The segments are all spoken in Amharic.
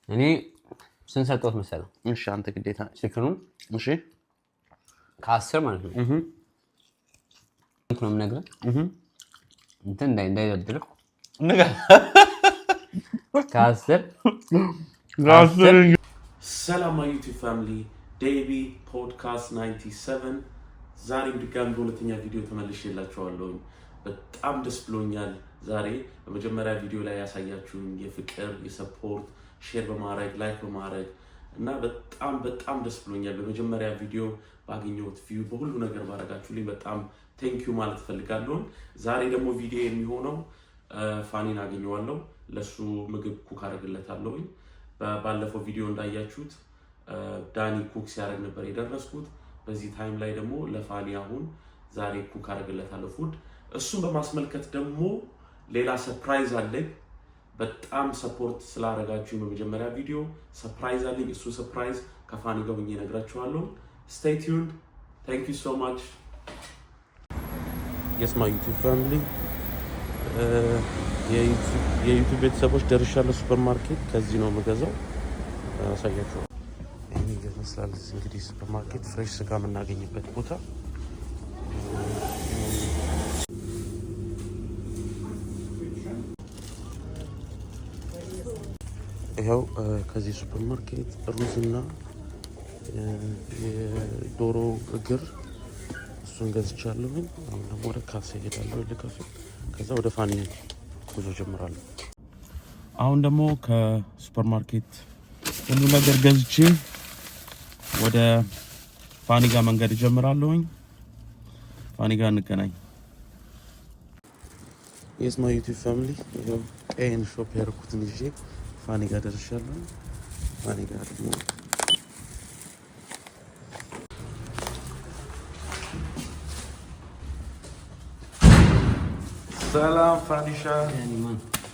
እኔ ስንሰጠውት መሰለው እሺ አንተ ግዴታ ቺክኑ እሺ ከ10 ማለት ነው ነው ነገር እንትን እንዳይደብርህ ነገር ከ10 ሰላም ዩቲዩብ ፋሚሊ ዴቢ ፖድካስት 97 ዛሬም ድጋሚ በሁለተኛ ቪዲዮ ተመልሼላችኋለሁ። በጣም ደስ ብሎኛል። ዛሬ በመጀመሪያ ቪዲዮ ላይ ያሳያችሁኝ የፍቅር የሰፖርት ሼር በማድረግ ላይክ በማድረግ እና በጣም ደስ ብሎኛል። በመጀመሪያ ቪዲዮ ባገኘሁት ቪው በሁሉ ነገር ባረጋችሁልኝ በጣም ቴንኪዩ ማለት ፈልጋለሁ። ዛሬ ደግሞ ቪዲዮ የሚሆነው ፋኒን አገኘዋለሁ፣ ለሱ ምግብ ኩክ አደርግለታለሁ። ባለፈው ቪዲዮ እንዳያችሁት ዳኒ ኩክ ሲያደርግ ነበር የደረስኩት። በዚህ ታይም ላይ ደግሞ ለፋኒ አሁን ዛሬ ኩክ አደርግለታለሁ ፉድ። እሱን በማስመልከት ደግሞ ሌላ ሰርፕራይዝ አለኝ። በጣም ሰፖርት ስላደረጋችሁ በመጀመሪያ ቪዲዮ ሰርፕራይዝ አለኝ። እሱ ሰርፕራይዝ ከፋኒ ጋር ሆኜ እነግራችኋለሁ። ስቴይ ቲዩንድ። ታንክ ዩ ሶ ማች። የስ ማይ ዩቲዩብ ፋሚሊ የዩቲዩብ ቤተሰቦች ደርሻለሁ። ሱፐርማርኬት ከዚህ ነው የምገዛው። አሳያችኋለሁ። ይሄን ይመስላል። እንግዲህ ሱፐርማርኬት ፍሬሽ ስጋ የምናገኝበት ቦታ ይኸው። ከዚህ ሱፐርማርኬት ሩዝና የዶሮ እግር እሱን ገዝቻለሁ። አሁን ደግሞ ወደ ካፌ ሄዳለሁ። ለካፌ ከዛ ወደ ፋኒ ጉዞ ጀምራለሁ። አሁን ደግሞ ከሱፐርማርኬት ሁሉ ነገር ገዝቼ ወደ ፋኒ ጋር መንገድ ጀምራለሁ። ፋኒ ጋር እንገናኝ። የስ ማይ ዩቲዩብ ፋሚሊ ይኸው ቀይን ሾፕ ያደረኩትን ይዤ ፋኒ ጋር ደርሻለሁ። ፋኒ ጋር ደግሞ ሰላም ፋኒሻ፣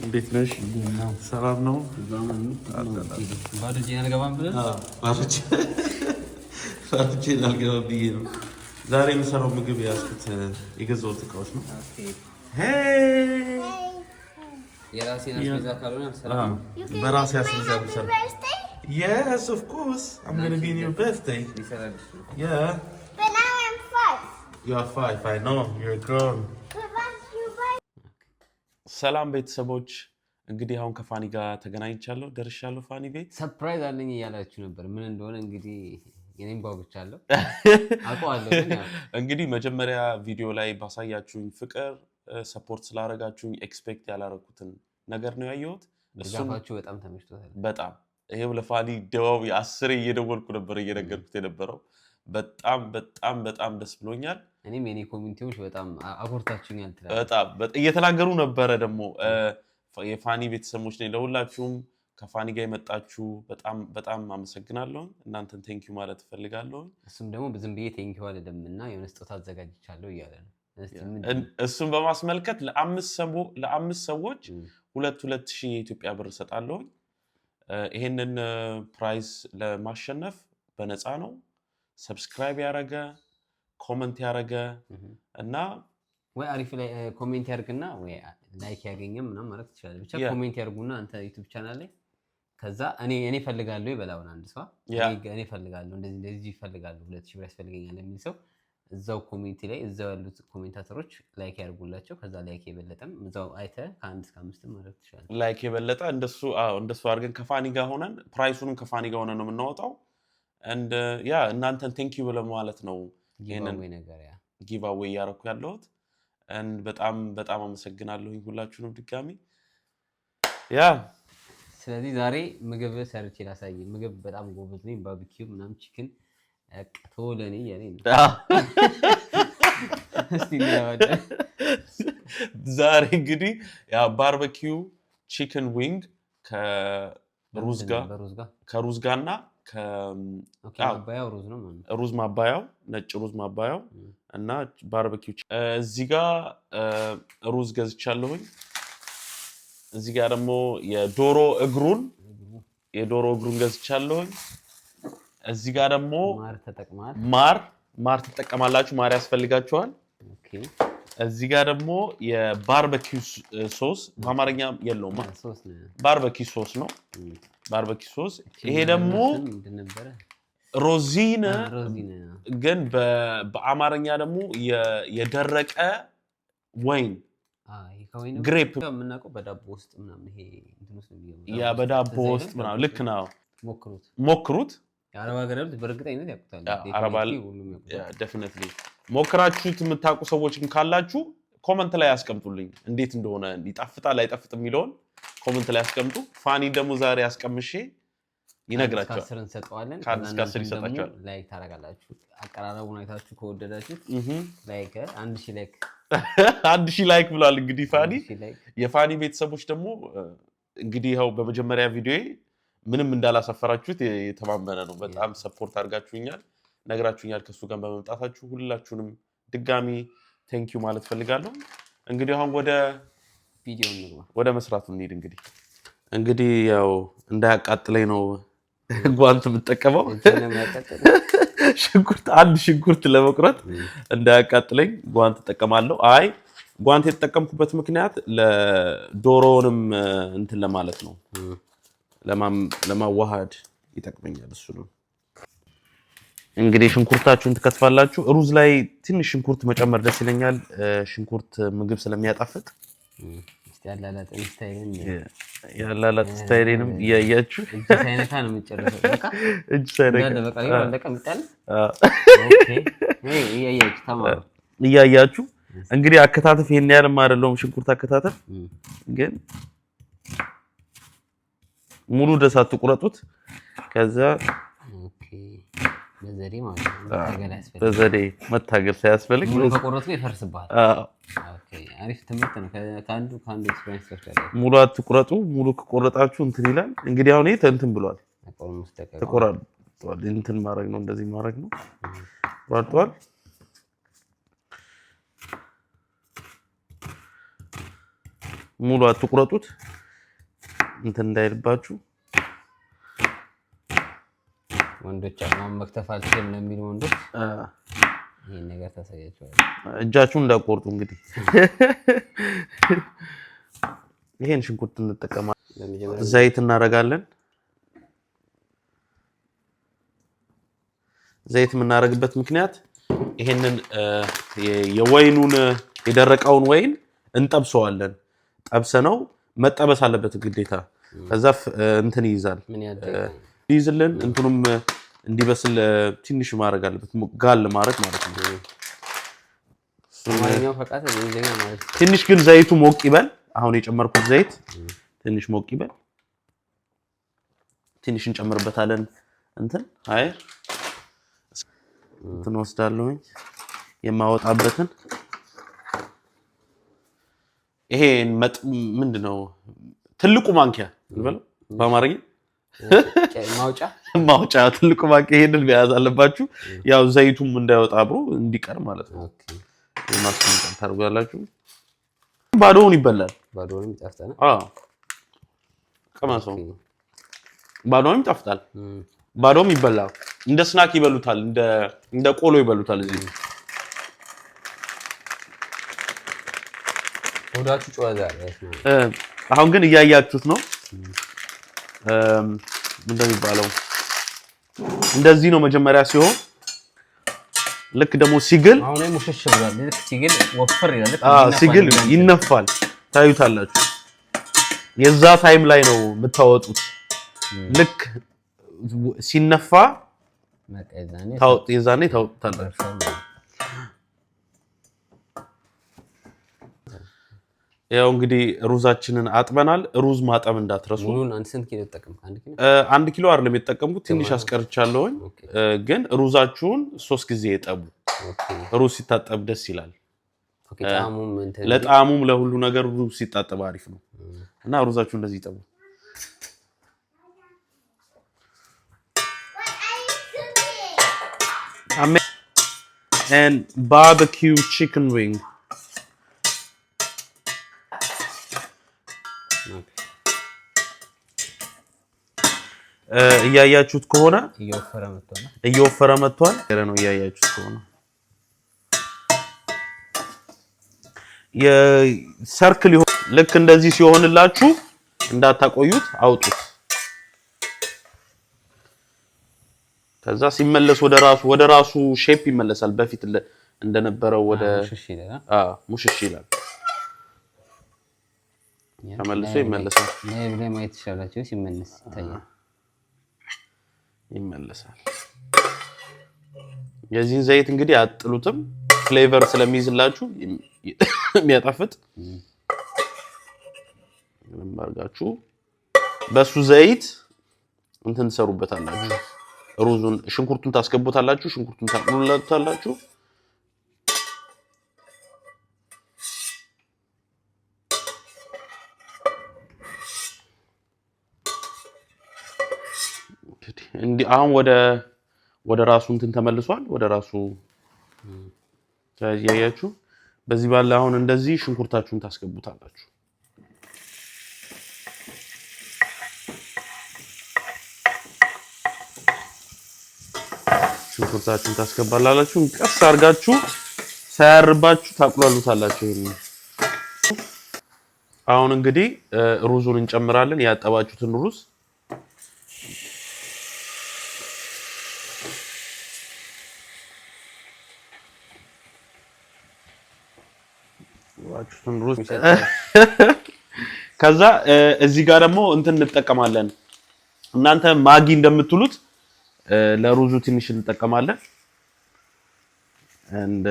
እንዴት ነሽ? ሰላም ነው? ባዶጄን አልገባም ብለህ? ባዶጄን አልገባም ብዬ ነው። ዛሬ የምሰራው ምግብ ያዝኩት የገዛሁት እቃዎች ነው። የራሴን አስቤዛ ካልሆነ አልሰራም። በራሴ አስቤዛ ብሰራ። Yes, of course. I'm going to be in your birthday. Yeah. But now I'm 5. You are 5. I know. You're grown. ሰላም ቤተሰቦች፣ እንግዲህ አሁን ከፋኒ ጋር ተገናኝቻለሁ። ደርሻለሁ ፋኒ ቤት። ሰርፕራይዝ አለኝ እያላችሁ ነበር። ምን እንደሆነ እንግዲህ የኔን ባውቅቻለሁ አውቀዋለሁ። እንግዲህ መጀመሪያ ቪዲዮ ላይ ባሳያችሁኝ ፍቅር ሰፖርት ስላደረጋችሁኝ ኤክስፔክት ያላረኩትን ነገር ነው ያየሁት። ድጋፋችሁ በጣም ተመችቶታል። በጣም ይሄው ለፋኒ ደዋው የ10 እየደወልኩ ነበር እየነገርኩት የነበረው። በጣም ደስ ብሎኛል። እኔም የኔ ኮሚኒቲዎች በጣም አኮርታችሁኛል ትላለህ። በጣም እየተናገሩ ነበረ። ደግሞ የፋኒ ቤተሰቦች ነኝ። ለሁላችሁም ከፋኒ ጋር የመጣችሁ በጣም አመሰግናለሁ። እናንተን ቴንኪዩ ማለት እፈልጋለሁ። እሱም ደግሞ ዝም ብዬ ቴንኪዩ አልልምና የሆነ ስጦታ አዘጋጅቻለሁ እያለ ነው። እሱም በማስመልከት ለአምስት ሰዎች 2,000 የኢትዮጵያ ብር እሰጣለሁ። ይሄንን ፕራይዝ ለማሸነፍ በነፃ ነው። ሰብስክራይብ ያረገ ኮሜንት ያረገ እና ወይ አሪፍ ላይ ኮሜንት ያርግና ወይ ላይክ ያገኘም ምናምን ማለት ይችላል። ብቻ ኮሜንት ያርጉና አንተ ዩቲዩብ ቻናል ላይ ከዛ እኔ ፈልጋለሁ ይበላውና አንድ ሰው እኔ ፈልጋለሁ እንደዚህ ይፈልጋለሁ 2,000 ብር ያስፈልገኛል የሚል ሰው እዛው ኮሜንት ላይ እዛው ያሉት ኮሜንታተሮች ላይክ ያርጉላቸው። ከዛ ላይክ የበለጠም እዛው አይተህ ከ1 እስከ 5 ማለት ይችላል። ላይክ የበለጠ እንደሱ አድርገን ከፋኒ ጋር ሆነን ፕራይሱንም ከፋኒ ጋር ሆነን ነው የምናወጣው። and እናንተን ቴንክ ዩ ለማለት ነው ይሄንን ጊቭ አዌይ ያረኩ ያለሁት። and በጣም አመሰግናለሁ ሁላችሁንም ድጋሚ። ስለዚህ ዛሬ ምግብ ሰርቼ ላሳይ። ምግብ በጣም ጎበዝ ነኝ። ባርቢኪው ምናምን ቺክን ቶለኔ ያኔ ነው። እስቲ ለወደ ዛሬ እንግዲህ ባርቢኪው ቺክን ዊንግ ከሩዝ ጋርና ማባያው ሩዝ ነው ማለት ነው። ሩዝ ማባያው ነጭ ሩዝ ማባያው እና ባርቢኪው። እዚህ ጋር ሩዝ ገዝቻለሁኝ። እዚህ ጋር ደግሞ የዶሮ እግሩን ገዝቻለሁኝ። እዚህ ጋር ደግሞ ማር ትጠቀማላችሁ። ማር ያስፈልጋችኋል። እዚህ ጋር ደግሞ የባርቢኪው ሶስ በአማርኛ የለውም። ባርቢኪው ሶስ ነው። ባርበኪ ሶስ ይሄ ደግሞ ሮዚነ ግን በአማርኛ ደግሞ የደረቀ ወይን ግሬፕ ምናቀው በዳቦ ውስጥ ምናምን ይሄ እንትኑስ ነው ያ በዳቦ ውስጥ ምናምን ልክ ነው ሞክሩት የአረብ ሀገር ያሉት በእርግጠኝነት ያውቁታል አረባል ዴፊኒትሊ ሞክራችሁት የምታውቁ ሰዎችን ካላችሁ ኮሜንት ላይ ያስቀምጡልኝ እንዴት እንደሆነ ይጣፍጣል አይጣፍጥም የሚለውን ኮሜንት ላይ ያስቀምጡ ፋኒ ደግሞ ዛሬ ያስቀምሼ ይነግራችኋል ካስርን ሰጠዋለን ካስር ይሰጣችኋል ላይክ ታረጋላችሁ አቀራረቡን አይታችሁ ከወደዳችሁ ላይክ 1000 ላይክ 1000 ላይክ ብሏል እንግዲህ ፋኒ የፋኒ ቤተሰቦች ደግሞ እንግዲህ ይሄው በመጀመሪያ ቪዲዮ ምንም እንዳላሰፈራችሁት የተማመነ ነው በጣም ሰፖርት አድርጋችሁኛል ነግራችሁኛል ከሱ ጋር በመምጣታችሁ ሁላችሁንም ድጋሚ ቴንክ ዩ ማለት ፈልጋለሁ እንግዲህ አሁን ወደ ቪዲዮ እንግባ ወደ መስራቱ እንሂድ እንግዲህ ያው እንዳያቃጥለኝ ነው ጓንት የምጠቀመው ሽንኩርት ለመቁረጥ እንዳያቃጥለኝ ጓንት ተጠቀማለሁ አይ ጓንት የተጠቀምኩበት ምክንያት ለዶሮንም እንትን ለማለት ነው ለማዋሃድ ይጠቅመኛል እሱ ነው እንግዲህ ሽንኩርታችሁን ትከትፋላችሁ ሩዝ ላይ ትንሽ ሽንኩርት መጨመር ደስ ይለኛል ሽንኩርት ምግብ ስለሚያጣፍጥ ያላላጥ ስታይልንም ያያችሁ እጅ ሳይነካ ነው የምጨርሰው በቃ እጅ ሳይነካ እንዳለ በቃ ይሄን እንደቀምጣል ኦኬ ያያችሁ ተማሩ ያያችሁ እንግዲህ አከታተፍ ይሄን ያለም አይደለም ሽንኩርት አከታተፍ ግን ሙሉ ደሳት ቁረጡት ከዛ ኦኬ በዘዴ ማለት ነው በዘዴ መታገል ሳያስፈልግ ሙሉ ከቆረጡ ይፈርስባል ኦኬ አሪፍ ትምህርት ነው ካንዱ ኤክስፒሪየንስ ተፈጠረ ሙሉ አትቁረጡ ሙሉ ከቆረጣችሁ እንትን ይላል እንግዲህ አሁን ይሄ እንትን ብሏል ተቆራርጧል እንትን ማድረግ ነው እንደዚህ ማድረግ ነው ቆርጧል ሙሉ አትቁረጡት እንትን እንዳይልባችሁ ወንዶች አሁን መክተፍ አልችልም ለሚሉ ወንዶች ይሄን ነገር ታሳያቸዋል እጃችሁን እንዳቆርጡ እንግዲህ ይሄን ሽንኩርት እንጠቀማለን ዘይት እናረጋለን ዘይት የምናረግበት ምክንያት ይሄንን የወይኑን የደረቀውን ወይን እንጠብሰዋለን ጠብሰነው መጠበስ አለበት ግዴታ ከዛ እንትን ይይዛል ይይዝልን እንትኑም እንዲበስል ትንሽ ማድረግ አለበት ጋል ማድረግ ማለት ነው ማንኛው ፈቃት እንደኛ ማለት ትንሽ ግን ዘይቱ ሞቅ ይበል አሁን የጨመርኩት ዘይት ትንሽ ሞቅ ይበል ትንሽ እንጨምርበታለን እንትን አይ እንትን ወስዳለሁኝ የማወጣበትን ይሄ ምንድነው ትልቁ ማንኪያ እንበል በአማርኛ ማውጫ ትልቁ ማንኪያ ይሄንን መያዝ አለባችሁ ያው ዘይቱም እንዳይወጣ አብሮ እንዲቀር ማለት ነው ኦኬ ማስቀመጥ ታርጋላችሁ ባዶውን ይበላል ባዶውን ይጣፍጣል ከማሰው ባዶውን ይጣፍጣል ባዶም ይበላል እንደ ስናክ ይበሉታል እንደ ቆሎ ይበሉታል እዚህ ወዳችሁ ጨዋዛል አሁን ግን እያያችሁት ነው እንደሚባለው እንደዚህ ነው መጀመሪያ ሲሆን ልክ ደግሞ ሲግል አሁን ላይ ሙሽሽ ብሏል ልክ ሲግል ወፈር ይላል ሲግል ይነፋል ታዩታላችሁ የዛ ታይም ላይ ነው የምታወጡት ልክ ሲነፋ የዛኔ ታውጣላችሁ ያው እንግዲህ ሩዛችንን አጥበናል ሩዝ ማጠብ እንዳትረሱ ሙሉን አንድ ስንት ኪሎ ተጠቀምኩ 1 ኪሎ አይደለም የተጠቀምኩት ትንሽ አስቀርቻለሁኝ ግን ሩዛችሁን 3 ጊዜ የጠቡ ሩዝ ሲታጠብ ደስ ይላል ኦኬ ጣሙም እንትን ለጣሙም ለሁሉ ነገር ሩዝ ሲታጠብ አሪፍ ነው እና ሩዛችሁን እንደዚህ ይጠቡ and barbecue chicken wing እያያችሁት ከሆነ እየወፈረ መጥቷል ነው እያያችሁት ከሆነ የሰርክል ልክ እንደዚህ ሲሆንላችሁ እንዳታቆዩት አውጡት ከዛ ሲመለስ ወደ ራሱ ሼፕ ይመለሳል በፊት እንደነበረው ወደ ሙሽሽ ይላል ተመልሶ ይመለሳል ላይ ማየት ይችላልችሁ ሲመለስ ይመለሳል የዚህን ዘይት እንግዲህ አጥሉትም ፍሌቨር ስለሚይዝላችሁ የሚያጣፍጥ ለማርጋችሁ በሱ ዘይት እንትን ተሰሩበታላችሁ ሩዙን ሽንኩርቱን ታስገቡታላችሁ ሽንኩርቱን ታቁላላችሁ እንዴ አሁን ወደ ራሱ እንትን ተመልሷል ወደ ራሱ ታያያችሁ በዚህ ባለ አሁን እንደዚህ ሽንኩርታችሁን ታስገቡታላችሁ ሽንኩርታችሁን ታስገባላችሁ ቀስ አርጋችሁ ሳያርባችሁ ታቁላሉታላችሁ ይሄን አሁን እንግዲህ ሩዙን እንጨምራለን ያጠባችሁትን ሩዝ ከዛ እዚህ ጋር ደግሞ እንትን እንጠቀማለን እናንተ ማጊ እንደምትሉት ለሩዙ ትንሽ እንጠቀማለን and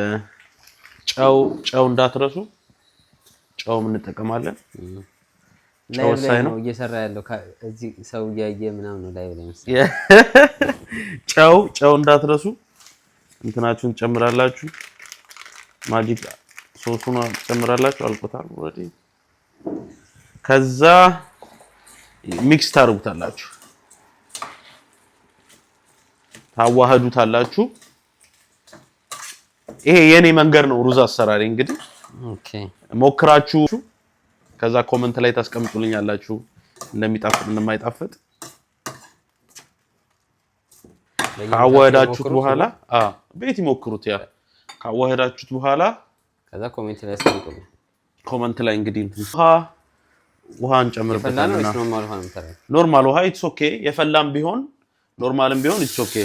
ጨው እንዳትረሱ ጨው እንጠቀማለን ጨው ሳይነው እየሰራ ያለው እዚህ ሰው ያየ ምናምን ነው ላይ ላይ ጨው እንዳትረሱ እንትናችሁን ጨምራላችሁ ማጊ ሶሱን ጨምራላችሁ አልቆታል ኦሬዲ ከዛ ሚክስ ታርጉታላችሁ ታዋህዱታላችሁ ይሄ የኔ መንገድ ነው ሩዝ አሰራሪ እንግዲህ ኦኬ ሞክራችሁ ከዛ ኮሜንት ላይ ታስቀምጡልኛላችሁ እንደሚጣፍጥ እንደማይጣፍጥ ካዋህዳችሁት በኋላ ቤት ይሞክሩት ያ ካዋህዳችሁት በኋላ ከዛ ኮሜንት ላይ አስቀምጡልኝ ኮሜንት ላይ እንግዲህ ውሃ እንጨምርበታለን ኖርማል ውሃ ኢትስ ኦኬ የፈላም ቢሆን ኖርማልም ቢሆን ኢትስ ኦኬ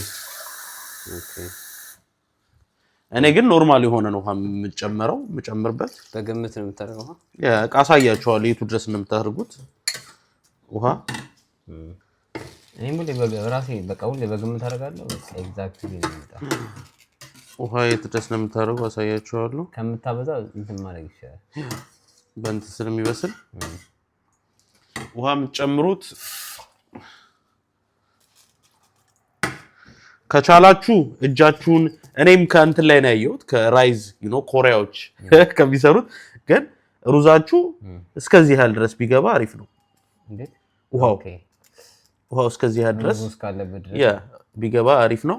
እኔ ግን ኖርማል የሆነ ነው ውሃ የምጨምርበት በግምት ነው የምታደርገው ያ ቃሳያችኋለሁ የቱ ድረስ እንደምታደርጉት ውሃ እኔ ሙሉ በራሴ በቃ ሁሌ በግምት አደርጋለሁ በቃ ኤግዛክትሊ ነው የሚጣ ውሃ የቱ ድረስ እንደምታደርጉ አሳያችኋለሁ ከምታበዛ እንትን ማድረግ ይችላል በእንት ስለሚበስል ውሃ የምትጨምሩት ከቻላችሁ እጃችሁን እኔም ከእንትን ላይ ነው ያየሁት ከራይዝ ኮሪያዎች ከሚሰሩት ግን ሩዛችሁ እስከዚህ ያህል ድረስ ቢገባ አሪፍ ነው እንዴት ውሃው እስከዚህ ያህል ድረስ ሩዝ ካለበት ድረስ ያ ቢገባ አሪፍ ነው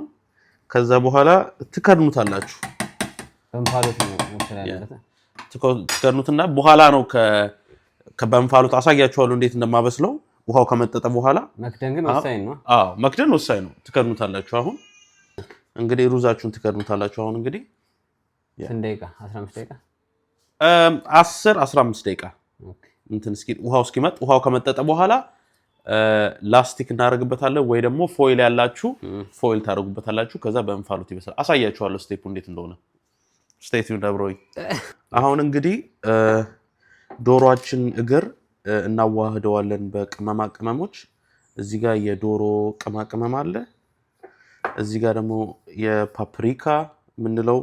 ከዛ በኋላ ትከድኑታላችሁ በእንፋሎት ነው ማለት ነው ትከድኑትና በኋላ ነው ከበእንፋሎት አሳያችኋለሁ እንዴት እንደማበስለው ውሃው ከመጠጠ በኋላ መክደን ግን ወሳኝ ነው መክደን ወሳኝ ነው ትከድኑታላችሁ አሁን እንግዲህ ሩዛችሁን ትከድኑታላችሁ አሁን እንግዲህ ስንት ደቂቃ 15 ደቂቃ 10-15 ደቂቃ እንትን ውሃው ከመጠጠ በኋላ ላስቲክ እናደርግበታለን ወይ ደግሞ ፎይል ያላችሁ ፎይል ታደርጉበታላችሁ ከዛ በእንፋሎት ይበስላል አሳያችኋለሁ ስቴፑ እንዴት እንደሆነ ስቴት ደብሮይ አሁን እንግዲህ ዶሮአችን እግር እናዋህደዋለን በቅመማ ቅመሞች እዚህ ጋር የዶሮ ቅመም አለ እዚህ ጋር ደግሞ የፓፕሪካ ምንለው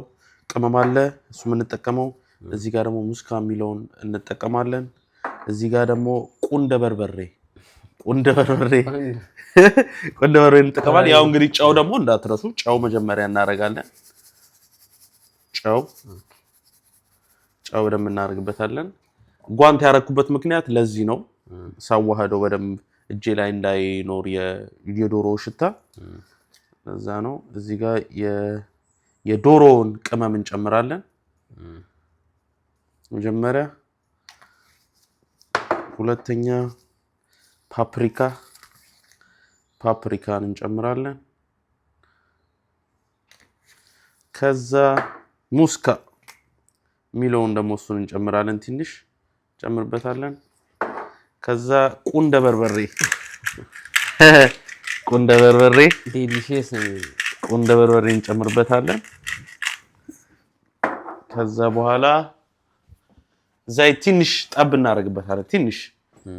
ቅመም አለ እሱ ምንጠቀመው እዚህ ጋር ደግሞ ሙስካ ሚለውን እንጠቀማለን እዚህ ጋር ደግሞ ቁንደ በርበሬ እንጠቀማለን ያው እንግዲህ ጨው ደግሞ እንዳትረሱ ጨው መጀመሪያ እናደርጋለን ጨው ደም እናደርግበታለን ጓንት ያረኩበት ምክንያት ለዚህ ነው ሳዋህደው በደንብ እጄ ላይ እንዳይኖር የዶሮ ሽታ ለዛ ነው እዚህ ጋር የዶሮውን ቅመም እንጨምራለን መጀመሪያ ሁለተኛ ፓፕሪካን እንጨምራለን ከዛ ሙስካ ሚለውን ደግሞ እሱን እንጨምራለን ትንሽ ጨምርበታለን ከዛ ቁንደ በርበሬ ቁንደ በርበሬ ዴሊሺየስ ቁንደ በርበሬ እንጨምርበታለን። ከዛ በኋላ ዘይት ትንሽ ጠብ እናደርግበታለን። ትንሽ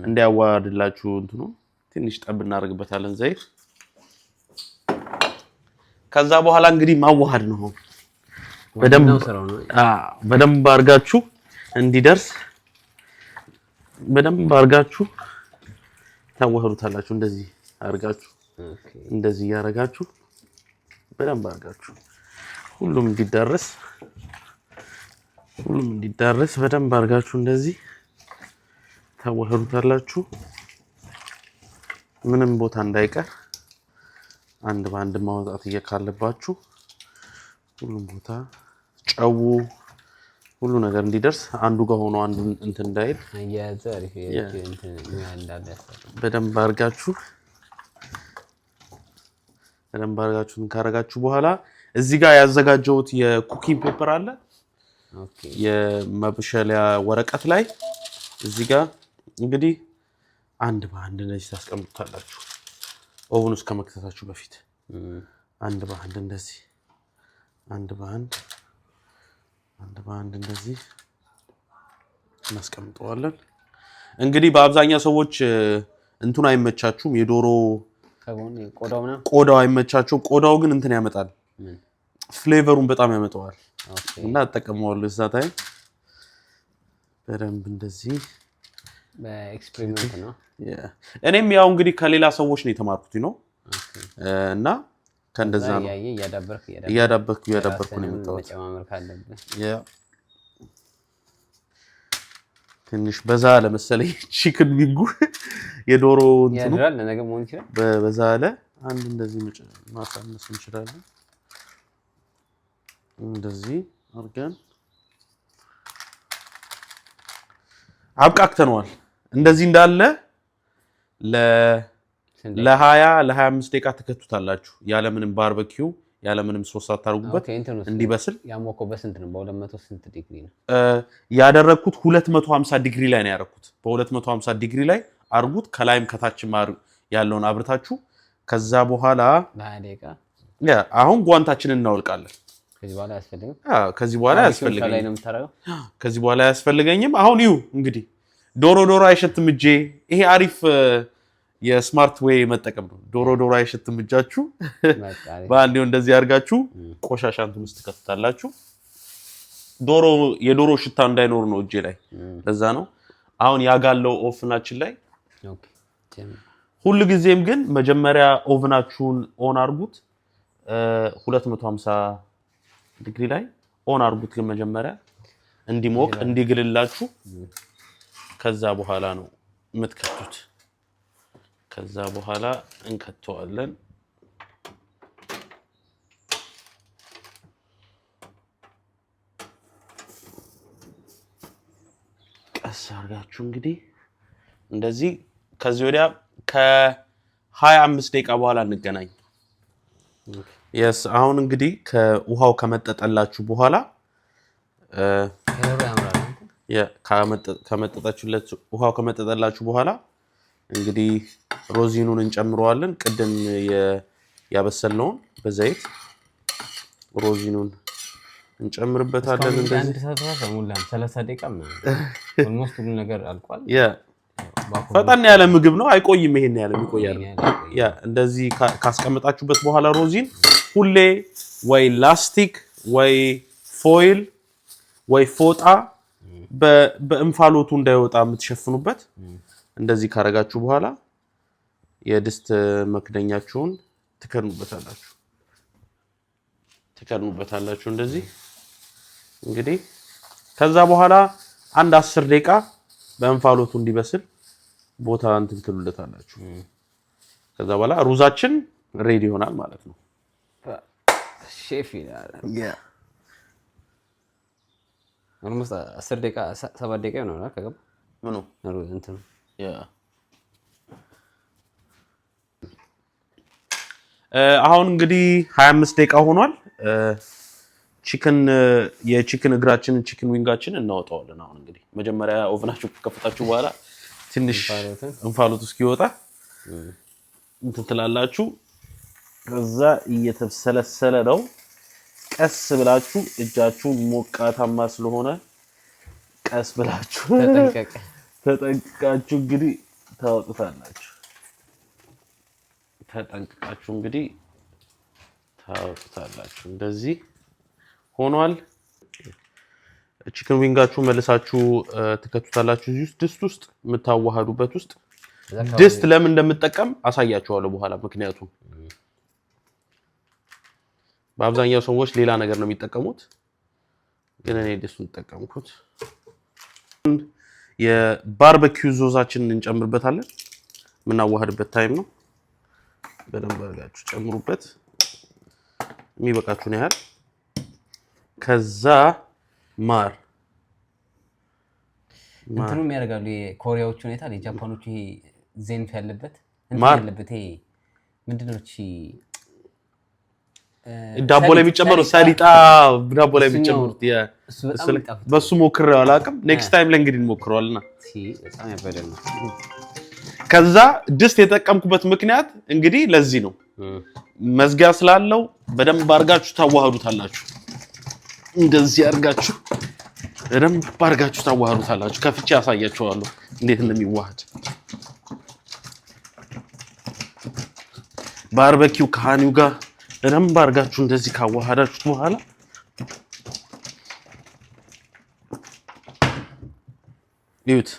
እንዲያዋህድላችሁ እንትኑ ትንሽ ጠብ እናደርግበታለን ዘይት። ከዛ በኋላ እንግዲህ ማዋሃድ ነው። በደንብ አድርጋችሁ እንዲደርስ በደንብ አድርጋችሁ ታዋህዱታላችሁ። እንደዚህ አድርጋችሁ እንደዚህ ያረጋችሁ በደንብ አድርጋችሁ ሁሉም እንዲዳረስ በደንብ አድርጋችሁ እንደዚህ ታዋህዱታላችሁ። ምንም ቦታ እንዳይቀር አንድ በአንድ ማውጣት እየካለባችሁ ሁሉም ቦታ ጨው ሁሉ ነገር እንዲደርስ አንዱ ጋር ሆኖ አንዱ እንትን እንዳይል አያዛሪፍ እንትን እንዳለ በደንብ አድርጋችሁ ካረጋችሁ በኋላ እዚህ ጋር ያዘጋጀሁት የኩኪንግ ፔፐር አለ። ኦኬ የመብሸሊያ ወረቀት ላይ እዚህ ጋር እንግዲህ አንድ በአንድ እንደዚህ ታስቀምጡታላችሁ። ኦቨን ውስጥ ከመክተታችሁ በፊት አንድ በአንድ እንደዚህ አንድ በአንድ እንደዚህ እናስቀምጠዋለን። እንግዲህ በአብዛኛው ሰዎች እንትኑ አይመቻችሁም፣ የዶሮ ቆዳው አይመቻችሁም። ቆዳው ግን እንትን ያመጣል፣ ፍሌቨሩን በጣም ያመጣዋል እና ተጠቀመዋለሁ እዛ ታይም በደንብ እንደዚህ በኤክስፔሪመንት ነው። እኔም ያው እንግዲህ ከሌላ ሰዎች ነው የተማርኩት ነው እና ከእንደዛ ነው እያዳበርኩ ነው የመጣሁት። መጨማመር ካለብህ ትንሽ በዛ አለ መሰለኝ ቺክን ቢንጉ የዶሮ እንትኑ ያድራል ለነገ መሆን ይችላል። በዛ አለ አንድ እንደዚህ ማሳነስ እንችላለን። እንደዚህ አድርገን አብቃቅተነዋል። እንደዚህ እንዳለ ለ20-25 ደቂቃ ተከቱታላችሁ። ያለምንም ባርበኪው ያለምንም ሶስ አታርጉበት እንዲበስል። ያሞከው በስንት ነው? በ200 ስንት ዲግሪ ነው ያደረኩት? 250 ዲግሪ ላይ ነው ያደረኩት። በ250 ዲግሪ ላይ አርጉት። ከላይም ከታችም ያለውን አብርታችሁ ከዛ በኋላ አሁን ጓንታችንን እናወልቃለን። ከዚህ በኋላ አያስፈልገኝም። አሁን ይሁ እንግዲህ ዶሮ አይሸትም እጄ። ይሄ አሪፍ የስማርት ዌይ መጠቀም ነው። ዶሮ አይሸትም እጃችሁ። በአንዴው እንደዚህ አድርጋችሁ ቆሻሻ እንትን ውስጥ ከተታላችሁ የዶሮ ሽታ እንዳይኖር ነው እጄ ላይ። ለዛ ነው አሁን ያጋለው ኦቭናችን ላይ ሁሉ ጊዜም ግን መጀመሪያ ኦቭናችሁን ኦን አርጉት። 250 ዲግሪ ላይ ኦን አርጉት። ግን መጀመሪያ እንዲሞቅ እንዲግልላችሁ ከዛ በኋላ ነው የምትከቱት። ከዛ በኋላ እንከተዋለን። ቀስ አድርጋችሁ እንግዲህ እንደዚህ ከዚህ ወዲያ ከ25 ደቂቃ በኋላ እንገናኝ። አሁን እንግዲህ ከውሃው ከመጠጠላችሁ በኋላ ውሃው ከመጠጠላችሁ በኋላ እንግዲህ ሮዚኑን እንጨምረዋለን። ቅድም ያበሰልነውን በዘይት ሮዚኑን እንጨምርበታለን። እንደዚህ 30 ደቂቃ ኦልሞስት ሁሉ ነገር አልቋል። ፈጣን ያለ ምግብ ነው፣ አይቆይም። ይሄን ያለ ይቆያል። እንደዚህ ካስቀመጣችሁበት በኋላ ሮዚን ሁሌ ወይ ላስቲክ ወይ ፎይል ወይ ፎጣ በእንፋሎቱ እንዳይወጣ የምትሸፍኑበት እንደዚህ ካረጋችሁ በኋላ የድስት መክደኛችሁን ትከድኑበታላችሁ እንደዚህ እንግዲህ። ከዛ በኋላ አንድ 10 ደቂቃ በእንፋሎቱ እንዲበስል ቦታ እንትን ትሉለታላችሁ። ከዛ በኋላ ሩዛችን ሬዲ ይሆናል ማለት ነው። ሼፍ ይላል ኦልሞስት 10 ደቂቃ 7 ደቂቃ ነው ከገባ ምኑ ሩዝ እንትን አሁን እንግዲህ 25 ደቂቃ ሆኗል። የቺክን እግራችንን ቺክን ዊንጋችንን እናወጣዋለን። አሁን እንግዲህ መጀመሪያ ኦቭናችሁ ከከፈታችሁ በኋላ ትንሽ እንፋሎቱ እስኪወጣ እንትን ትላላችሁ ከዛ እየተሰለሰለ ነው ቀስ ብላችሁ እጃችሁ ሞቃታማ ስለሆነ ቀስ ብላችሁ ተጠንቅቃችሁ እንግዲህ ታወጡታላችሁ እንደዚህ ሆኗል ቺክን ዊንጋችሁ መልሳችሁ ተከቱታላችሁ እዚህ ድስት ውስጥ የምታዋሃዱበት ውስጥ ድስት ለምን እንደምጠቀም አሳያችኋለሁ በኋላ ምክንያቱም በአብዛኛው ሰዎች ሌላ ነገር ነው የሚጠቀሙት ግን እኔ ድስቱን ተጠቀምኩት የባርበኪው ዞዛችንን እንጨምርበታለን ምናዋሃድበት ታይም ነው በደንብ አድርጋችሁ ጨምሩበት የሚበቃችሁን ያህል ከዛ ማር እንትኑም ያደርጋሉ የኮሪያዎቹ ሁኔታ የጃፓኖቹ ይሄ ዜንፍ ያለበት ያለበት ይሄ ምንድነው እቺ ዳቦ ላይ የሚጨመሩ ሰሊጣ ዳቦ ላይ የሚጨመሩት በሱ ሞክሬው አላውቅም ኔክስት ታይም ለእንግዲህ እንሞክረዋልና በጣም ያበደል ነው ከዛ ድስት የተጠቀምኩበት ምክንያት እንግዲህ ለዚህ ነው መዝጊያ ስላለው በደንብ አርጋችሁ ታዋሃዱታላችሁ እንደዚህ አርጋችሁ በደንብ አርጋችሁ ታዋሃዱታላችሁ ከፍቼ ያሳያችኋለሁ እንዴት እንደሚዋሃድ ባርበኪው ከሃኒው ጋር በደንብ አርጋችሁ እንደዚህ ካዋሃዳችሁት በኋላ ይዩት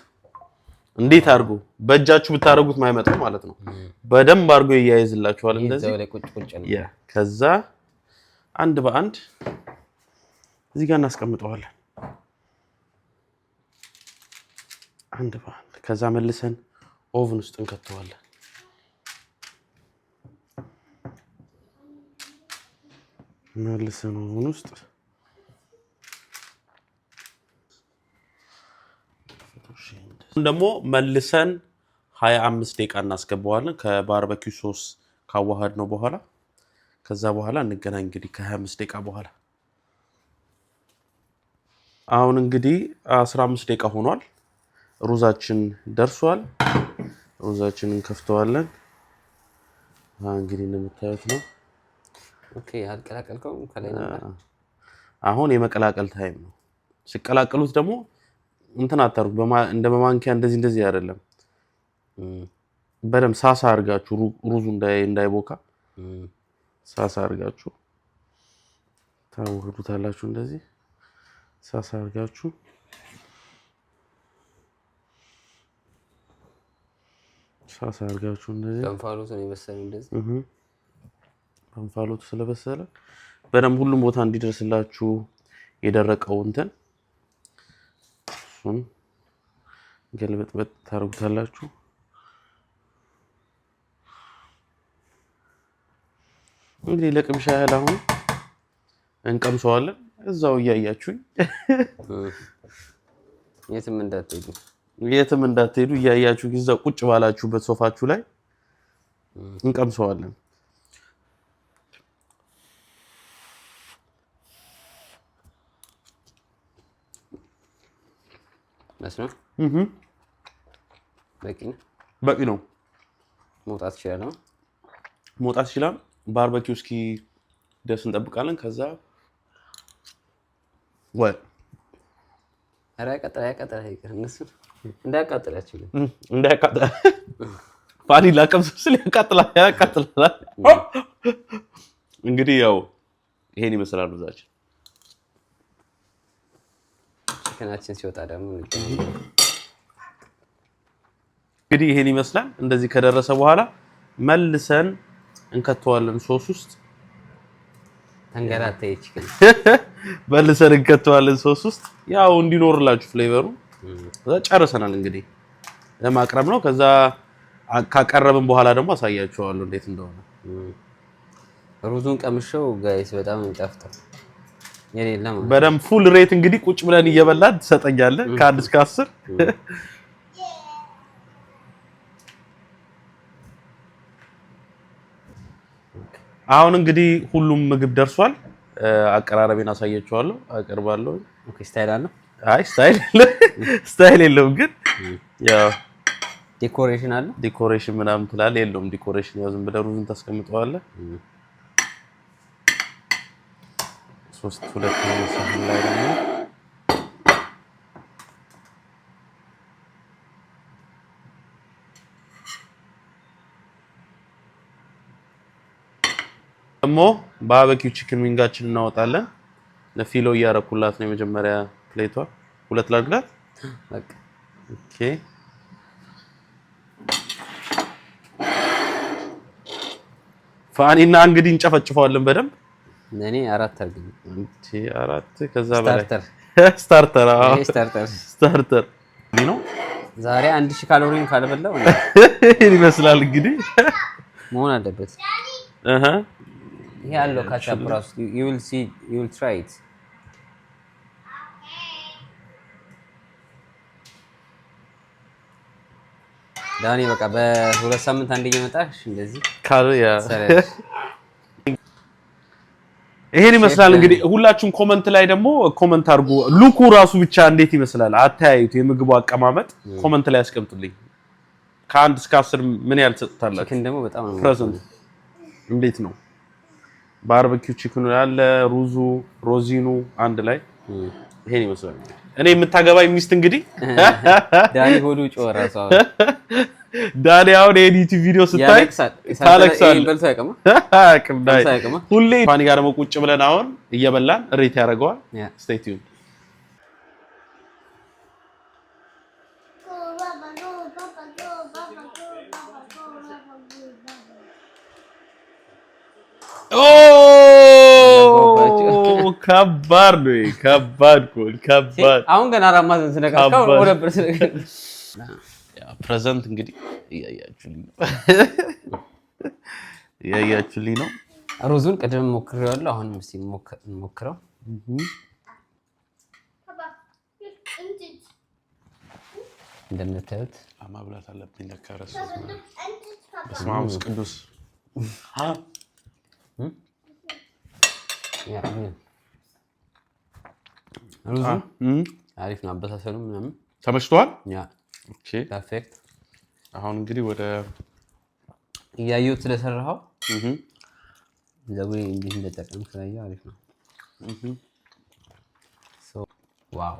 እንዴት አርጉ በእጃችሁ ብታረጉት ማይመጣው ማለት ነው በደንብ አርጎ ይያይዝላችኋል እንደዚህ ያ ከዛ አንድ በአንድ እዚህ ጋር እናስቀምጠዋለን አንድ በአንድ ከዛ መልሰን ኦቭን ውስጥ እንከተዋለን መልሰን ኦቭን ውስጥ ደግሞ መልሰን 25 ደቂቃ እናስገባዋለን ከባርበኪው ሶስ ካዋሃድ ነው በኋላ ከዛ በኋላ እንገናኝ እንግዲህ ከ25 ደቂቃ በኋላ አሁን እንግዲህ 15 ደቂቃ ሆኗል ሩዛችን ደርሷል ሩዛችንን ከፍተዋለን እንግዲህ እንደምታዩት ነው ኦኬ አልቀላቀልከው ከላይ ነበር አሁን የመቀላቀል ታይም ነው ሲቀላቀሉት ደግሞ እንትን አታርጉ እንደ በማንኪያ እንደዚህ አይደለም በደም ሳሳ አርጋችሁ ሩዙ እንዳይቦካ ሳሳ አርጋችሁ ታውሁዱታላችሁ እንደዚህ ሳሳ አርጋችሁ እንደዚህ እንፋሎቱ ነው የበሰለው እንደዚህ እንፋሎቱ ስለበሰለ በደም ሁሉም ቦታ እንዲደርስላችሁ የደረቀው እንትን እሱን ገልበጥበጥ ታርጉታላችሁ እንግዲህ ለቅምሻ ያህል አሁን እንቀምሰዋለን እዛው እያያችሁኝ የትም እንዳትሄዱ እያያችሁ እዛው ቁጭ ባላችሁበት ሶፋችሁ ላይ እንቀምሰዋለን መስሎ በቂ ነው መውጣት ይችላል ባርበኪው እስኪ ደስ እንጠብቃለን ከዛ ወይ ቀጥላ እነሱ እንዳያቃጥላችሁ ፋኒላ ቀምሰው ያቃጥላል እንግዲህ ያው ይሄን ይመስላል ሩዛችን ቺክናችን ሲወጣ ደግሞ እንግዲህ ይሄን ይመስላል እንደዚህ ከደረሰ በኋላ መልሰን እንከተዋለን ሶስ ውስጥ ተንገራታ ቺክን መልሰን እንከተዋለን ሶስ ውስጥ ያው እንዲኖርላችሁ ፍሌቨሩ ከዛ ጨርሰናል እንግዲህ ለማቅረብ ነው ከዛ ካቀረብን በኋላ ደግሞ አሳያችኋለሁ እንዴት እንደሆነ ሩዙን ቀምሸው ጋይስ በጣም ይጣፍጣል የሌለም በደም ፉል ሬት እንግዲህ ቁጭ ብለን እየበላን ተሰጠኛለህ ከ1 እስከ 10 አሁን እንግዲህ ሁሉም ምግብ ደርሷል አቀራረቤን አሳያችኋለሁ አቀርባለሁ ኦኬ ስታይል አለ አይ ስታይል የለውም ግን ያው ዲኮሬሽን አለ ዲኮሬሽን ምናምን ትላለህ የለውም ዲኮሬሽን ያው ዝም ብለህ ሩዝን ታስቀምጠዋለህ 3 ሳህን ላይ ደግሞ ባርቤኪው ቺክን ዊንጋችን እናወጣለን ለፊሎ ያረኩላት ነው የመጀመሪያ ፕሌቷ ሁለት ላድርግላት በቃ ኦኬ ፋኒና እንግዲህ እንጨፈጭፈዋለን በደንብ እኔ 4 አድርገኝ እንት 4 ከዛ በላይ ስታርተር ስታርተር ነው ዛሬ 1000 ካሎሪን ካልበላው ይመስላል እንግዲህ መሆን አለበት ይሄ ያለው ካቻፕ ራሱ you will try it ዳኒ በቃ በሁለት ሳምንት አንዴ እየመጣሽ እንደዚህ ካሎያ ይሄን ይመስላል እንግዲህ ሁላችሁም ኮሜንት ላይ ደግሞ ኮሜንት አድርጉ ሉኩ ራሱ ብቻ እንዴት ይመስላል አታያዩት የምግቡ አቀማመጥ ኮሜንት ላይ አስቀምጡልኝ ከ1 እስከ 10 ምን ያህል ተሰጥታላችሁ ቺክን ደግሞ በጣም ነው ፕሬዘንት እንዴት ነው ባርቤኪው ቺክኑ ያለ ሩዙ ሮዚኑ አንድ ላይ ይሄን ይመስላል እኔ የምታገባኝ ሚስት እንግዲህ ዳኒ ሆዱ ጮራሷ ዳኒ አሁን ኤዲት ቪዲዮ ስታይ ታለቅሳለህ ሁሌ ፋኒ ጋር ደግሞ ቁጭ ብለን አሁን እየበላን ሬት ያደርገዋል ስቴይ ቲዩን ከባድ ነው ከባድ አሁን ገና አራማዘን ስለካካው ወደ ብርስ ያ ፕሬዘንት እንግዲህ ያያችሁልኝ ነው ሩዙን ቀደም ሞክሬዋለሁ አሁን እስቲ ሞክረው እንደምታዩት ማብላት አለብኝ ለካረስ በስማም ቅዱስ ያ ሩዙ አሪፍ ነው አበሳሰሉ ምናምን ተመችቷል ያ ኦኬ ፐርፌክት አሁን እንግዲህ ወደ ያዩት ስለሰራው ለወይ እንዴት እንደተጠቀም ስለያዩ አሪፍ ነው ሶ ዋው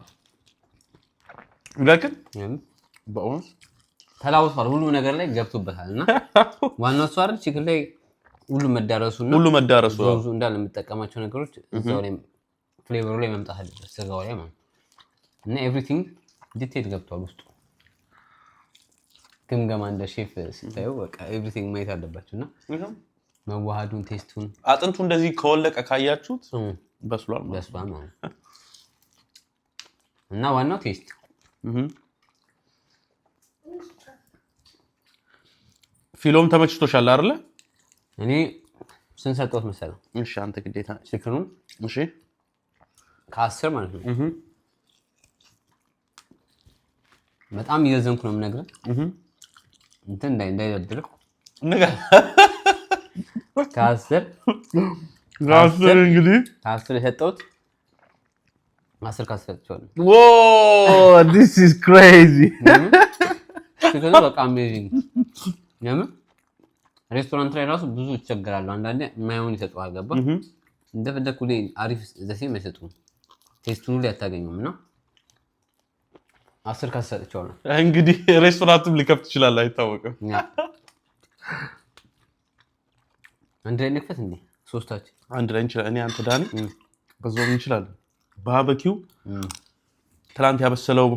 ለከን በእውነት ተላውቷል ሁሉ ነገር ላይ ገብቶበታልና ዋናው ሷር ቺክን ላይ ሁሉ መዳረሱና ሁሉ መዳረሱ ሩዙ እንዳለ የምጠቀማቸው ነገሮች እዛው ላይ ፍሌቨሩ ላይ መምጣት አለበት ስጋው ላይ ማለት እና ኤቭሪቲንግ ዲቴል ገብቷል ውስጡ ግምገማ እንደ ሼፍ ስታዩ በቃ ኤቭሪቲንግ ማየት አለባችሁና መዋሃዱን ቴስቱን አጥንቱ እንደዚህ ከወለቀ ካያችሁት በስሏል ማለት እና ዋናው ቴስት ፊሎም ተመችቶሻል አይደለ እኔ ስንሰጠውት መሰለው እሺ አንተ ግዴታ ቺክኑን እሺ ከ10 ማለት ነው በጣም እየዘንኩ ነው የምነግርህ እንትን እንዳይደብርህ ንጋ ከ10 እንግዲህ ከ10 የሰጠሁት 10 ከ10 ሰጥቼዋለሁ this is crazy ቺክኑ በቃ አሜዚንግ ለምን ሬስቶራንት ላይ ራሱ ብዙ ይቸገራሉ አንዳንዴ የማይሆን ይሰጡሃል ገባ እንደፈለኩ ላይ አሪፍ ዘሴም አይሰጡም ቴስቱን ላይ አታገኙምና 10 ካሰጥቻለሁ እንግዲህ ሬስቶራንቱም ሊከፍት ይችላል አይታወቅም አንድ ላይ ንክፈት እንዴ ሶስታችን አንድ ላይ እንችላለን እኔ አንተ ዳኒ በዛው እንችላለን ባርቤኪው ትላንት ያበሰለው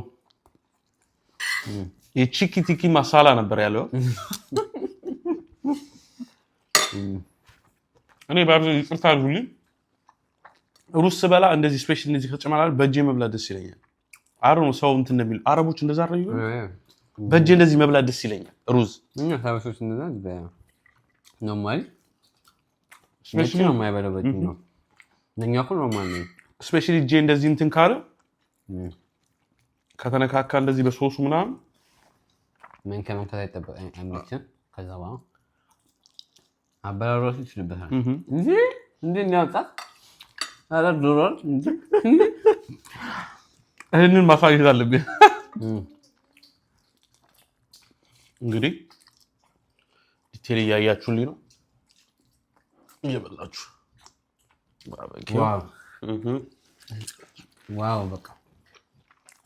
የቺኪ ቲኪ ማሳላ ነበር ያለው እኔ ባርቤኪው ይቅርታ አድርጉልኝ ሩዝ ስበላ እንደዚህ ስፔሻል እንደዚህ ከጨማላል በእጄ መብላት ደስ ይለኛል አሩን ሰው እንትን እንደሚል አረቦች እንደዛ አረዩ በእጄ እንደዚህ መብላት ደስ ይለኛል ሩዝ እና ታውሶች እንደዛ ኖርማሊ ስፔሻሊ ነው የማይበላው በእጅ ነው እኛ እኮ ኖርማል ነው ስፔሻሊ እጄ እንደዚህ እንትን ካለ ከተነካካ እንደዚህ በሶሱ ምናምን ምን ከመንከታ ይጠበቃል አምልክን ከዛ በኋላ አበራሮች ይችላል እንዴ ያውጣ አረ ዶሮን እንን ማሳየት አለብኝ እንግዲህ ዲቴል እያያችሁልኝ ነው እየበላችሁ ዋው በቃ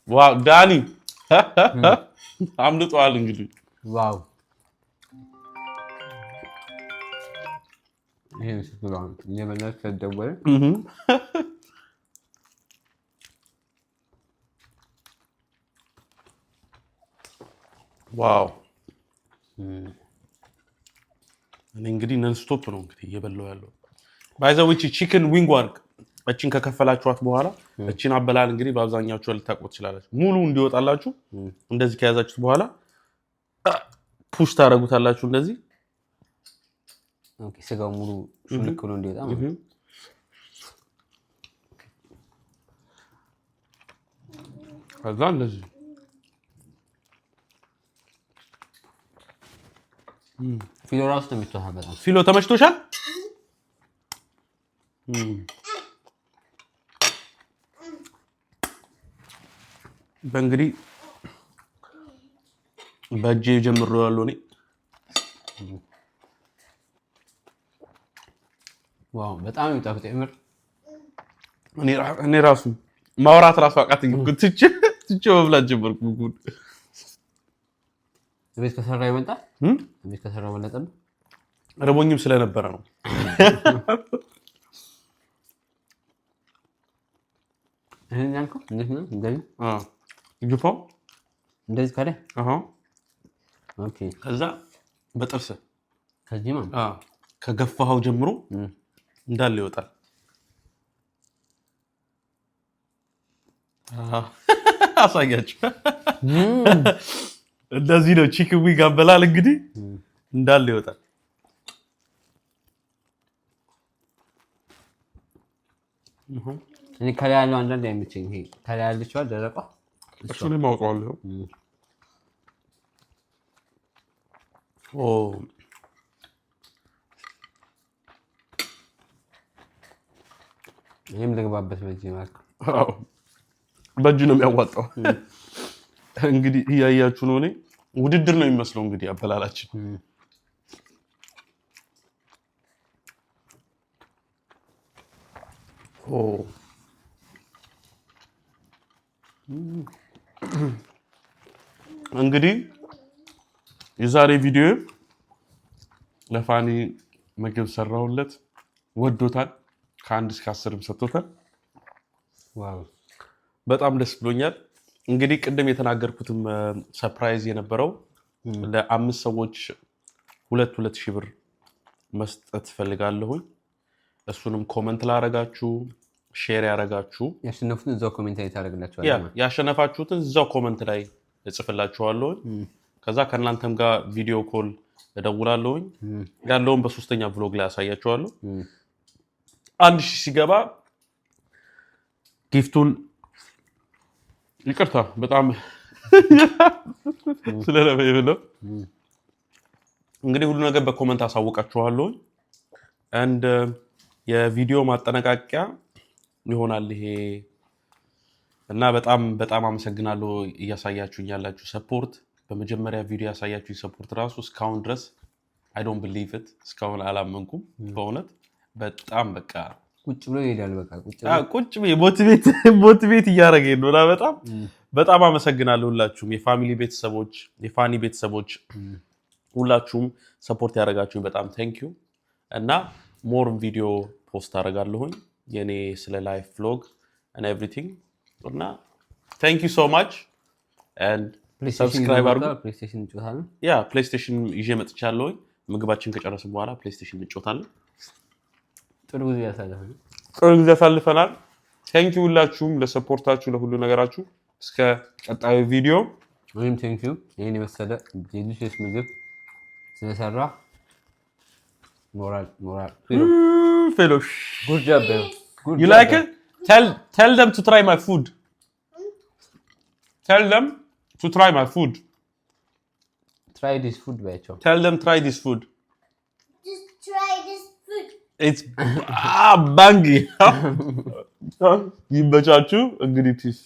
ዋው ዳኒ አምልጧል እንግዲህ ዋው ይሄ ስኩራን ለመናት ተደወለ ዋው እኔ እንግዲህ ነን ስቶፕ ነው እንግዲህ እየበላው ያለው ባይዛውቺ ቺክን ዊንግ ዋርክ እቺን ከከፈላችኋት በኋላ እቺን አበላል እንግዲህ በአብዛኛው ልታቆት ይችላልላችሁ ሙሉ እንዲወጣላችሁ እንደዚህ ከያዛችሁት በኋላ ፑሽ ታረጉታላችሁ እንደዚህ ኦኬ ስጋው ሙሉ ሹልክ ብሎ እንዲወጣ ማለት ከዛ እንደዚህ ፊሎ ራሱ ተመችቶሻል በጣም ፊሎ ተመችቶሻል በእንግዲህ በእጄ ጀምሮ ያለው እኔ ዋው በጣም ይጣፍጥ እምር እኔ ራሱ ማውራት ራሱ አቃተኝ ትቼ መብላት ጀመርኩ ጉድ ቤት ከሰራ ይበልጣል ቤት ከሰራ በለጠ ረቦኝም ስለነበረ ነው እኔ ያልኩ እንዴት ነው እንደዚህ ይጁፋው እንደዚህ ካለ ኦኬ ከዛ በጥርስ ከዚህ ማለት ከገፋው ጀምሮ እንዳለ ይወጣል አሳያችሁ እንደዚህ ነው ቺክን ዊንግ አበላል እንግዲህ እንዳለ ይወጣል እኔ ከላይ ያለው አንዳንድ አይመቸኝ ይሄ ከላይ ያለችው ደረቋ እሱንም አውቀዋለሁ እኔም ልግባበት በዚህ ማለት በእጁ ነው የሚያዋጣው እንግዲህ እያያችሁ ነው እኔ ውድድር ነው የሚመስለው እንግዲህ አበላላችን እንግዲህ የዛሬ ቪዲዮ ለፋኒ ምግብ ሰራውለት ወዶታል ከ1 እስከ 10 ሰጥቶታል ዋው በጣም ደስ ብሎኛል እንግዲህ ቅድም የተናገርኩትም ሰርፕራይዝ የነበረው ለ5 ሰዎች 2,000 ብር መስጠት ፈልጋለሁ እሱንም ኮሜንት ላረጋችሁ ሼር ያረጋችሁ ያሸነፉትን እዛው ኮሜንት ላይ ታረጋላችኋለሁ ያሸነፋችሁትን እዛው ኮሜንት ላይ እጽፍላችኋለሁ ከዛ ከናንተም ጋር ቪዲዮ ኮል እደውላለሁ ያለውን በሶስተኛ ብሎግ ላይ አሳያችኋለሁ 1000 ሲገባ ጊፍቱን ይቅርታ በጣም ስለነበረ ነው እንግዲህ ሁሉ ነገር በኮሜንት አሳውቃችኋለሁ and የቪዲዮ ማጠናቀቂያ ይሆናል ይሄ እና በጣም አመሰግናለሁ እያሳያችሁኝ ያላችሁ ሰፖርት በመጀመሪያ ቪዲዮ ያሳያችሁኝ ሰፖርት ራሱ እስካሁን ድረስ I don't believe it እስካሁን አላመንኩም በእውነት በጣም በቃ ቁጭ ብሎ ይሄዳል በቃ ቁጭ ብሎ ሞቲቬት እያደረገኝ ነው በጣም አመሰግናለሁ ሁላችሁም የፋሚሊ ቤተሰቦች የፋኒ ቤተሰቦች ሁላችሁም ሰፖርት ያደረጋችሁኝ በጣም thank you እና ሞር ቪዲዮ ፖስት አደርጋለሁኝ የኔ ስለ ላይፍ vlog and everything እና thank you so much and subscribe አድርጉ ፕሌይስቴሽን እንጫወታለን ፕሌይስቴሽን ይዤ መጥቻለሁ ምግባችን ከጨረስን በኋላ ፕሌይስቴሽን እንጫወታለን ጥሩ ጊዜ ያሳልፈናል thank you ሁላችሁም ለሰፖርታችሁ ለሁሉ ነገራችሁ እስከ ቀጣዩ ቪዲዮ ወይም thank you ይሄን የመሰለ ዲሊሽስ ምግብ ስለሰራ moral fellow good job babe you like it tell them to try my food tell them to try my food Try this food bacho tell them try this food just try this food it's bangy ይመቻችሁ እንግዲህ peace